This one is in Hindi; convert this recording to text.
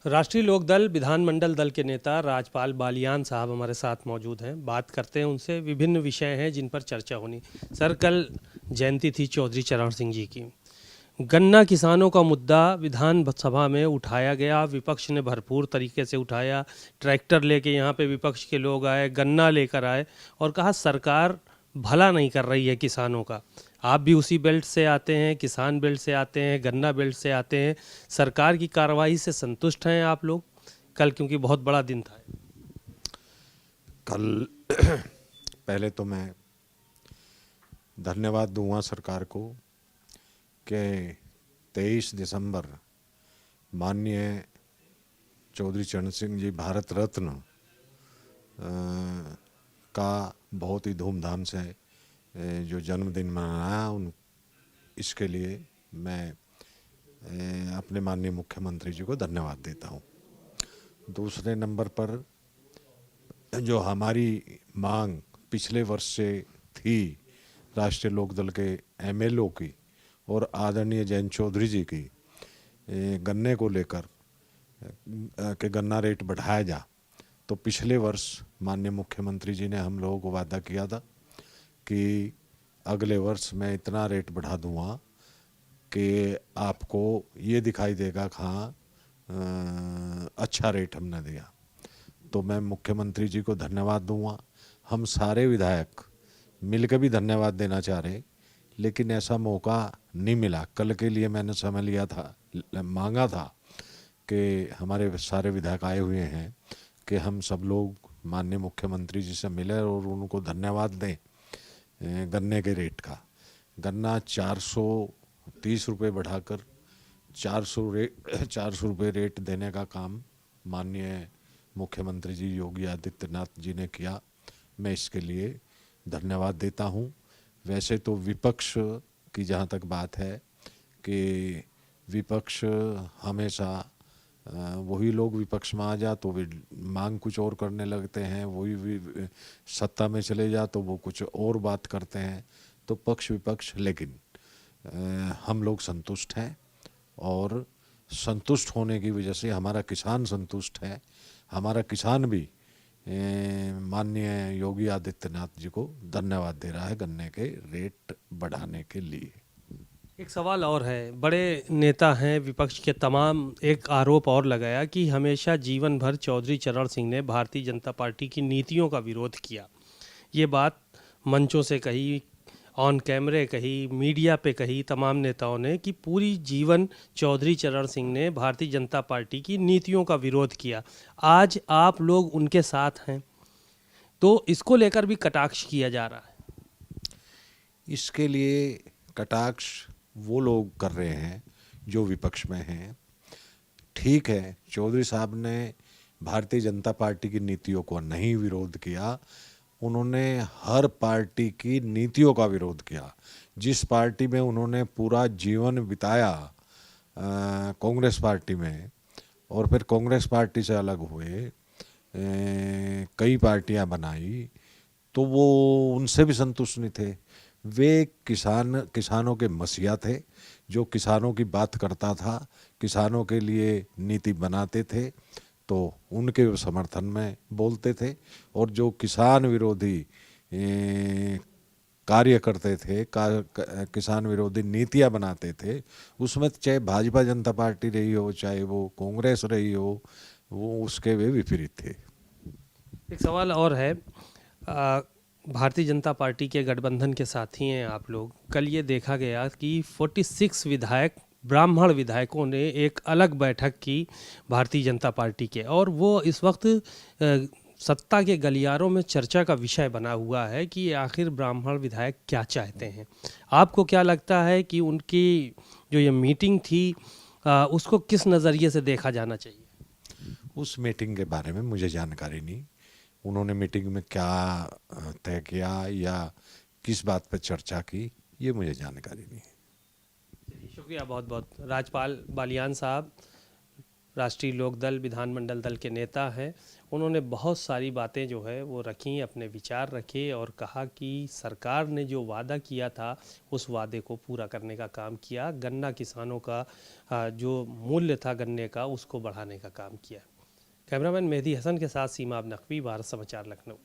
राष्ट्रीय लोकदल विधानमंडल दल के नेता राजपाल बालियान साहब हमारे साथ मौजूद हैं। बात करते हैं उनसे, विभिन्न विषय हैं जिन पर चर्चा होनी। सर, कल जयंती थी चौधरी चरण सिंह जी की। गन्ना किसानों का मुद्दा विधानसभा में उठाया गया, विपक्ष ने भरपूर तरीके से उठाया। ट्रैक्टर लेके यहाँ पे विपक्ष के लोग आए, गन्ना लेकर आए और कहा सरकार भला नहीं कर रही है किसानों का। आप भी उसी बेल्ट से आते हैं, किसान बेल्ट से आते हैं, गन्ना बेल्ट से आते हैं। सरकार की कार्रवाई से संतुष्ट हैं आप लोग? कल क्योंकि बहुत बड़ा दिन था। कल पहले तो मैं धन्यवाद दूंगा सरकार को कि 23 दिसंबर माननीय चौधरी चरण सिंह जी भारत रत्न का बहुत ही धूमधाम से जो जन्मदिन मनाया उन इसके लिए मैं अपने माननीय मुख्यमंत्री जी को धन्यवाद देता हूँ। दूसरे नंबर पर जो हमारी मांग पिछले वर्ष से थी राष्ट्रीय लोकदल के एमएलओ की और आदरणीय जयंत चौधरी जी की, गन्ने को लेकर कि गन्ना रेट बढ़ाया जा, तो पिछले वर्ष माननीय मुख्यमंत्री जी ने हम लोगों को वादा किया था कि अगले वर्ष मैं इतना रेट बढ़ा दूंगा कि आपको ये दिखाई देगा कहाँ अच्छा रेट हमने दिया। तो मैं मुख्यमंत्री जी को धन्यवाद दूंगा। हम सारे विधायक मिलकर भी धन्यवाद देना चाह रहे, लेकिन ऐसा मौका नहीं मिला। कल के लिए मैंने समय लिया था, मांगा था कि हमारे सारे विधायक आए हुए हैं कि हम सब लोग माननीय मुख्यमंत्री जी से मिले और उनको धन्यवाद दें गन्ने के रेट का। गन्ना 430 रुपये बढ़ाकर 400 रुपये रेट देने का काम माननीय मुख्यमंत्री जी योगी आदित्यनाथ जी ने किया। मैं इसके लिए धन्यवाद देता हूँ। वैसे तो विपक्ष की जहाँ तक बात है कि विपक्ष हमेशा वही लोग विपक्ष में आ जा तो वे मांग कुछ और करने लगते हैं, वही सत्ता में चले जा तो वो कुछ और बात करते हैं। तो पक्ष विपक्ष, लेकिन हम लोग संतुष्ट हैं और संतुष्ट होने की वजह से हमारा किसान संतुष्ट है। हमारा किसान भी माननीय योगी आदित्यनाथ जी को धन्यवाद दे रहा है गन्ने के रेट बढ़ाने के लिए। एक सवाल और है, बड़े नेता हैं विपक्ष के तमाम, एक आरोप और लगाया कि हमेशा जीवन भर चौधरी चरण सिंह ने भारतीय जनता पार्टी की नीतियों का विरोध किया। ये बात मंचों से कही, ऑन कैमरे कही, मीडिया पे कही तमाम नेताओं ने कि पूरी जीवन चौधरी चरण सिंह ने भारतीय जनता पार्टी की नीतियों का विरोध किया। आज आप लोग उनके साथ हैं, तो इसको लेकर भी कटाक्ष किया जा रहा है। इसके लिए कटाक्ष वो लोग कर रहे हैं जो विपक्ष में हैं। ठीक है, चौधरी साहब ने भारतीय जनता पार्टी की नीतियों को नहीं विरोध किया, उन्होंने हर पार्टी की नीतियों का विरोध किया। जिस पार्टी में उन्होंने पूरा जीवन बिताया कांग्रेस पार्टी में, और फिर कांग्रेस पार्टी से अलग हुए, कई पार्टियां बनाई, तो वो उनसे भी संतुष्ट नहीं थे। वे किसानों के मसीहा थे, जो किसानों की बात करता था, किसानों के लिए नीति बनाते थे तो उनके समर्थन में बोलते थे। और जो किसान विरोधी कार्य करते थे, किसान विरोधी नीतियां बनाते थे, उसमें चाहे भाजपा जनता पार्टी रही हो, चाहे वो कांग्रेस रही हो, वो उसके वे विपरीत थे। एक सवाल और है, भारतीय जनता पार्टी के गठबंधन के साथी हैं आप लोग। कल ये देखा गया कि 46 विधायक, ब्राह्मण विधायकों ने एक अलग बैठक की भारतीय जनता पार्टी के, और वो इस वक्त सत्ता के गलियारों में चर्चा का विषय बना हुआ है कि आखिर ब्राह्मण विधायक क्या चाहते हैं। आपको क्या लगता है कि उनकी जो ये मीटिंग थी उसको किस नज़रिए से देखा जाना चाहिए? उस मीटिंग के बारे में मुझे जानकारी नहीं, उन्होंने मीटिंग में क्या तय किया या किस बात पर चर्चा की, ये मुझे जानकारी नहीं है। शुक्रिया बहुत बहुत। राजपाल बालियान साहब, राष्ट्रीय लोकदल विधानमंडल दल के नेता हैं। उन्होंने बहुत सारी बातें जो है वो रखी, अपने विचार रखे और कहा कि सरकार ने जो वादा किया था उस वादे को पूरा करने का काम किया। गन्ना किसानों का जो मूल्य था गन्ने का उसको बढ़ाने का काम किया। कैमरामैन मेहदी हसन के साथ सीमा अब नकवी, भारत समाचार, लखनऊ।